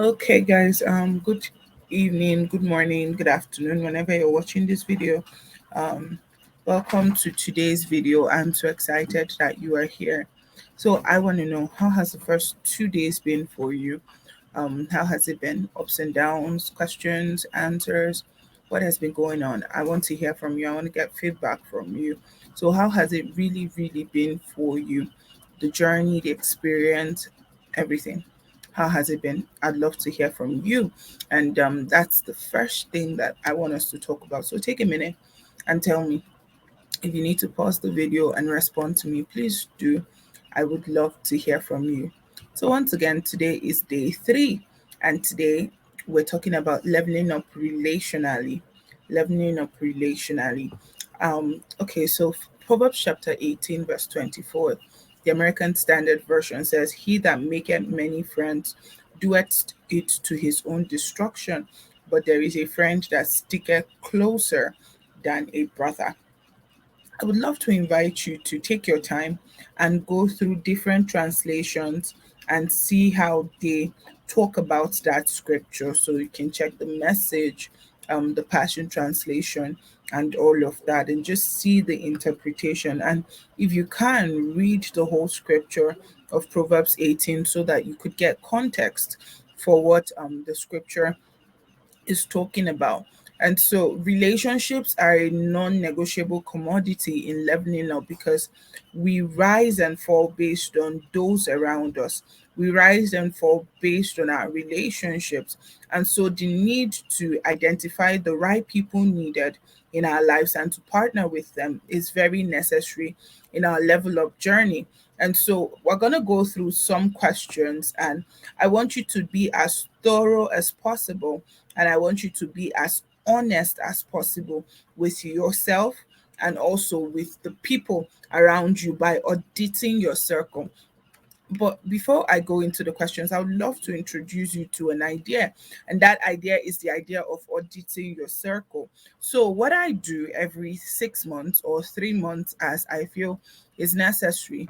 Okay, guys. Good evening, good morning, good afternoon, whenever you're watching this video. Um, Welcome to today's video. I'm so excited that you are here. So I want to know, how has the first 2 days been for you? How has it been? Ups and downs, questions, answers. What has been going on? I want to hear from you. I want to get feedback from you. So how has it really been for you? The journey, the experience, everything. How has it been? I'd love to hear from you. And that's the first thing that I want us to talk about. So take a minute and tell me. If you need to pause the video and respond to me, please do. I would love to hear from you. So, once again, today is day 3, and today we're talking about leveling up relationally. Leveling up relationally. Okay, so Proverbs chapter 18, verse 24, the American Standard Version says, "He that maketh many friends doeth it to his own destruction, but there is a friend that sticketh closer than a brother." I would love to invite you to take your time and go through different translations and see how they talk about that scripture. So you can check the message, the Passion Translation, and all of that, and just see the interpretation. And if you can, read the whole scripture of Proverbs 18 so that you could get context for what the scripture is talking about. And so relationships are a non-negotiable commodity in leveling up because we rise and fall based on those around us. We rise and fall based on our relationships. And so the need to identify the right people needed in our lives and to partner with them is very necessary in our level up journey. And so we're going to go through some questions, and I want you to be as thorough as possible, and I want you to be as honest as possible with yourself and also with the people around you by auditing your circle. But before I go into the questions, I would love to introduce you to an idea. And that idea is the idea of auditing your circle. So, what I do every 6 months or 3 months, as I feel is necessary,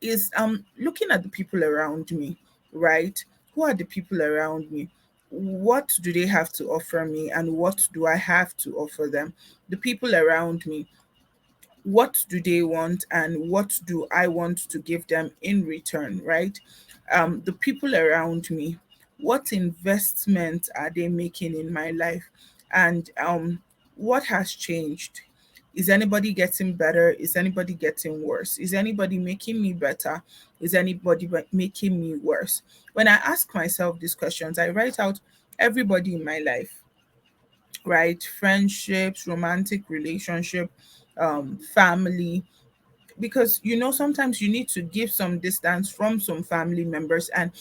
is looking at the people around me, right? Who are the people around me? What do they have to offer me, and what do I have to offer them? The people around me, what do they want, and what do I want to give them in return, right? The people around me, what investment are they making in my life, and what has changed? Is anybody getting better? Is anybody getting worse? Is anybody making me better? Is anybody making me worse? When I ask myself these questions, I write out everybody in my life, right? Friendships, romantic relationship, family, because sometimes you need to give some distance from some family members. And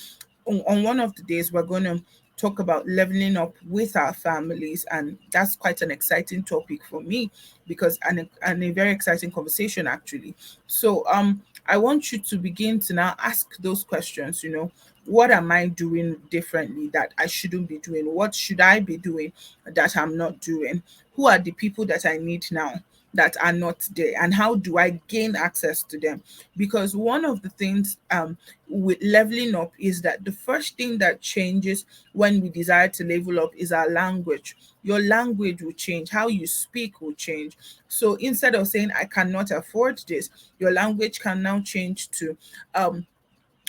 on one of the days we're going to talk about leveling up with our families, and that's quite an exciting topic for me, because and a very exciting conversation actually. So I want you to begin to now ask those questions. What am I doing differently that I shouldn't be doing? What should I be doing that I'm not doing? Who are the people that I need now that are not there, and how do I gain access to them? Because one of the things with leveling up is that the first thing that changes when we desire to level up is our language. Your language will change, how you speak will change. So instead of saying I cannot afford this, your language can now change to um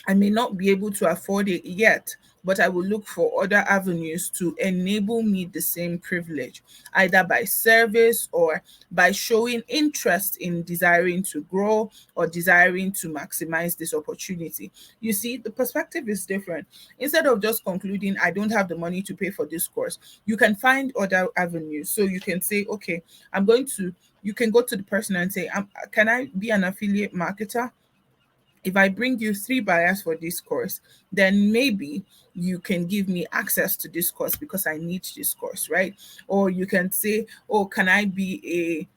I may not be able to afford it yet, but I will look for other avenues to enable me the same privilege, either by service or by showing interest in desiring to grow or desiring to maximize this opportunity. You see, the perspective is different. Instead of just concluding, I don't have the money to pay for this course, you can find other avenues. So you can say, okay, you can go to the person and say, can I be an affiliate marketer? If I bring you 3 buyers for this course, then maybe you can give me access to this course because I need this course, right? Or you can say, oh, can I be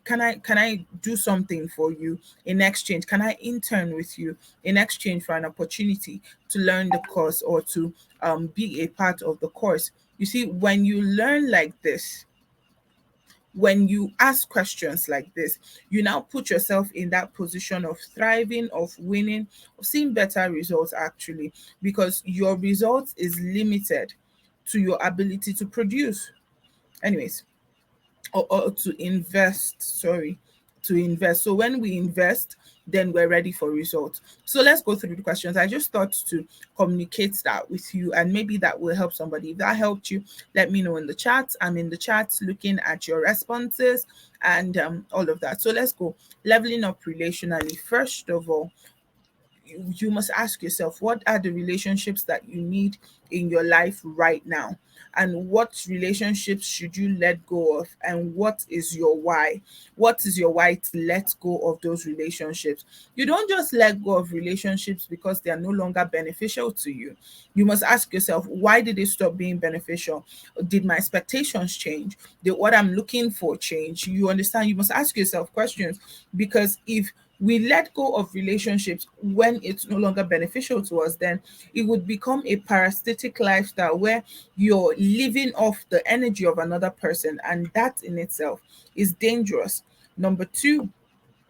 can I do something for you in exchange? Can I intern with you in exchange for an opportunity to learn the course or to be a part of the course? You see, when you learn like this, when you ask questions like this, you now put yourself in that position of thriving, of winning, of seeing better results actually, because your results is limited to your ability to produce. Anyways, or to invest, sorry, to invest. So when we invest, then we're ready for results. So let's go through the questions. I just thought to communicate that with you, and maybe that will help somebody. If that helped you, let me know in the chat. I'm in the chat looking at your responses and all of that. So let's go. Leveling up relationally. First of all, you must ask yourself, what are the relationships that you need in your life right now, and what relationships should you let go of, and what is your why? What is your why to let go of those relationships? You don't just let go of relationships because they are no longer beneficial to you. You must ask yourself, why did they stop being beneficial? Did my expectations change? Did what I'm looking for change? You understand? You must ask yourself questions, because if we let go of relationships when it's no longer beneficial to us, then it would become a parasitic lifestyle where you're living off the energy of another person, and that in itself is dangerous. Number two,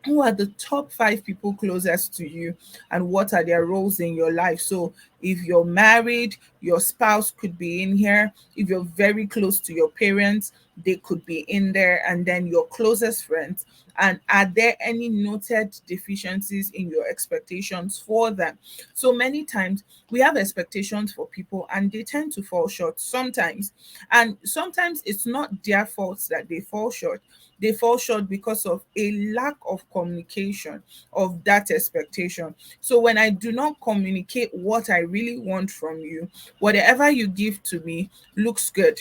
who are the top five people closest to you, and what are their roles in your life? So if you're married, your spouse could be in here. If you're very close to your parents, they could be in there. And then your closest friends, and are there any noted deficiencies in your expectations for them? So many times we have expectations for people and they tend to fall short sometimes, and sometimes it's not their fault that they fall short. They fall short because of a lack of communication of that expectation. So when I do not communicate what I really want from you, whatever you give to me looks good.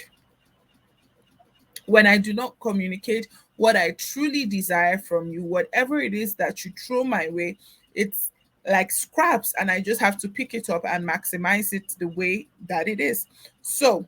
When I do not communicate what I truly desire from you, whatever it is that you throw my way, it's like scraps, and I just have to pick it up and maximize it the way that it is. So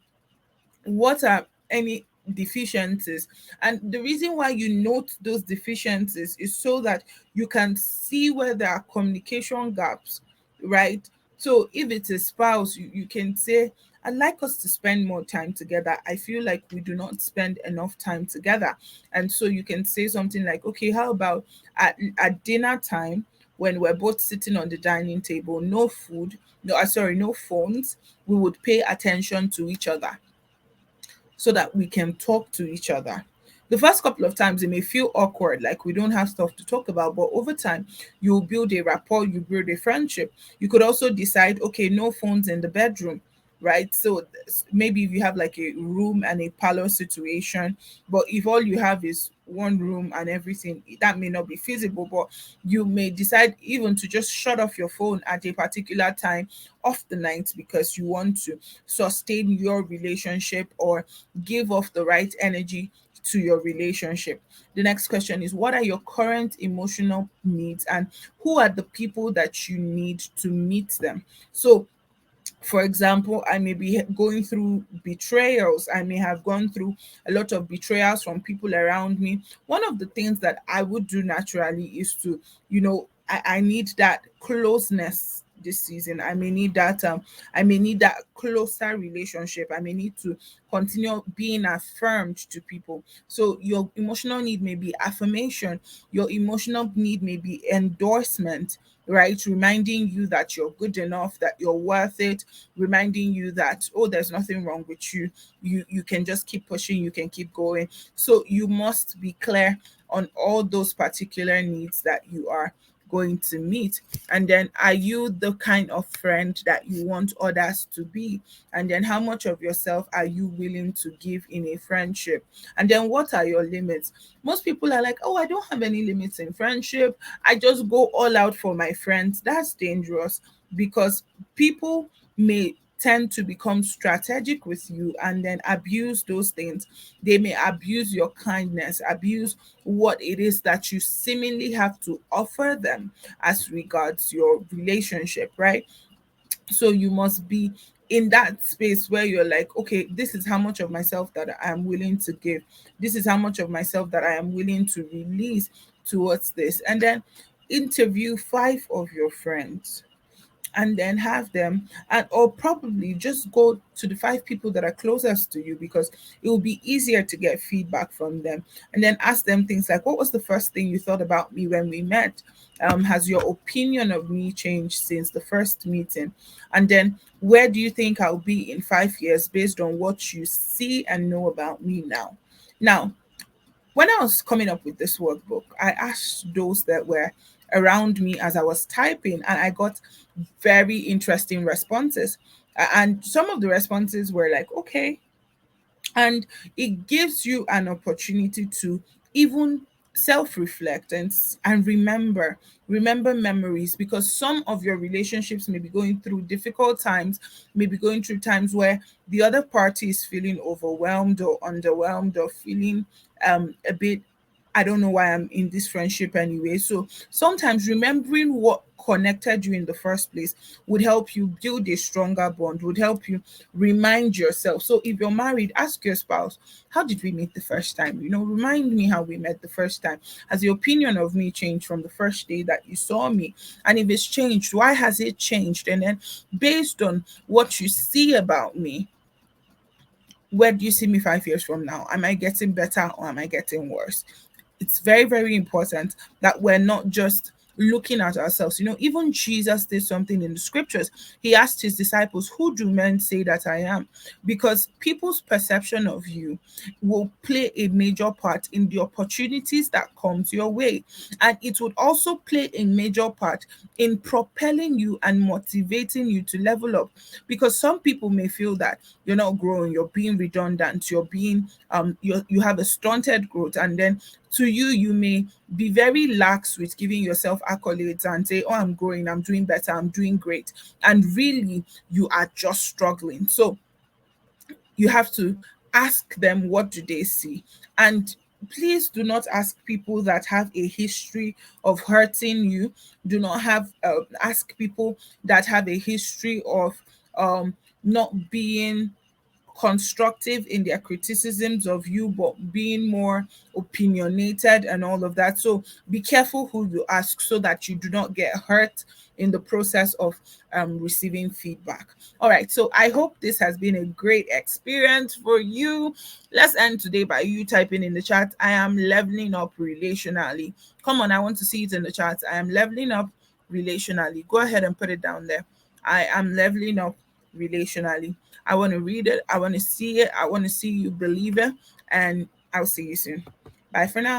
what are any deficiencies? And the reason why you note those deficiencies is so that you can see where there are communication gaps, right? So if it's a spouse, you can say, I'd like us to spend more time together. I feel like we do not spend enough time together. And so you can say something like, okay, how about at dinner time, when we're both sitting on the dining table, no food, no, sorry, no phones, we would pay attention to each other so that we can talk to each other. The first couple of times it may feel awkward, like we don't have stuff to talk about, but over time you build a rapport, you build a friendship. You could also decide, okay, no phones in the bedroom, right? So maybe if you have like a room and a parlor situation, but if all you have is one room and everything, that may not be feasible, but you may decide even to just shut off your phone at a particular time of the night because you want to sustain your relationship or give off the right energy to your relationship. The next question is, what are your current emotional needs, and who are the people that you need to meet them? So for example, I may be going through betrayals. I may have gone through a lot of betrayals from people around me. One of the things that I would do naturally is to, I need that closeness this season. I may need that closer relationship. I may need to continue being affirmed to people. So your emotional need may be affirmation. Your emotional need may be endorsement, right? Reminding you that you're good enough, that you're worth it, reminding you that, oh, there's nothing wrong with you. You can just keep pushing, you can keep going. So you must be clear on all those particular needs that you are going to meet. And then, are you the kind of friend that you want others to be? And then, how much of yourself are you willing to give in a friendship? And then, what are your limits? Most people are like, oh, I don't have any limits in friendship, I just go all out for my friends. That's dangerous, because people may tend to become strategic with you and then abuse those things. They may abuse your kindness, abuse what it is that you seemingly have to offer them as regards your relationship, right? So you must be in that space where you're like, okay, this is how much of myself that I am willing to give. This is how much of myself that I am willing to release towards this. And then interview five of your friends. and then have them, and or probably just go to the 5 people that are closest to you, because it will be easier to get feedback from them, and then ask them things like, what was the first thing you thought about me when we met? Has your opinion of me changed since the first meeting? And then, where do you think I'll be in 5 years based on what you see and know about me now? Now, when I was coming up with this workbook, I asked those that were around me as I was typing, and I got very interesting responses. And some of the responses were like, okay, and it gives you an opportunity to even self-reflect and remember memories, because some of your relationships may be going through difficult times, maybe going through times where the other party is feeling overwhelmed or underwhelmed or feeling a bit, I don't know why I'm in this friendship anyway. So sometimes remembering what connected you in the first place would help you build a stronger bond, would help you remind yourself. So if you're married, ask your spouse, how did we meet the first time? Remind me how we met the first time. Has the opinion of me changed from the first day that you saw me? And if it's changed, why has it changed? And then, based on what you see about me, where do you see me 5 years from now? Am I getting better or am I getting worse? It's very, very important that we're not just looking at ourselves. Even Jesus did something in the scriptures. He asked his disciples, who do men say that I am? Because people's perception of you will play a major part in the opportunities that comes your way. And it would also play a major part in propelling you and motivating you to level up. Because some people may feel that you're not growing, you're being redundant, you have a stunted growth, and then to you, you may be very lax with giving yourself accolades and say, oh, I'm growing, I'm doing better, I'm doing great. And really, you are just struggling. So you have to ask them, what do they see? And please do not ask people that have a history of hurting you. Do not have ask people that have a history of not being constructive in their criticisms of you, but being more opinionated and all of that. So be careful who you ask so that you do not get hurt in the process of receiving feedback. All right. So I hope this has been a great experience for you. Let's end today by you typing in the chat, I am leveling up relationally. Come on, I want to see it in the chat. I am leveling up relationally. Go ahead and put it down there. I am leveling up relationally. I want to read it. I want to see it. I want to see you believe it. And I'll see you soon. Bye for now.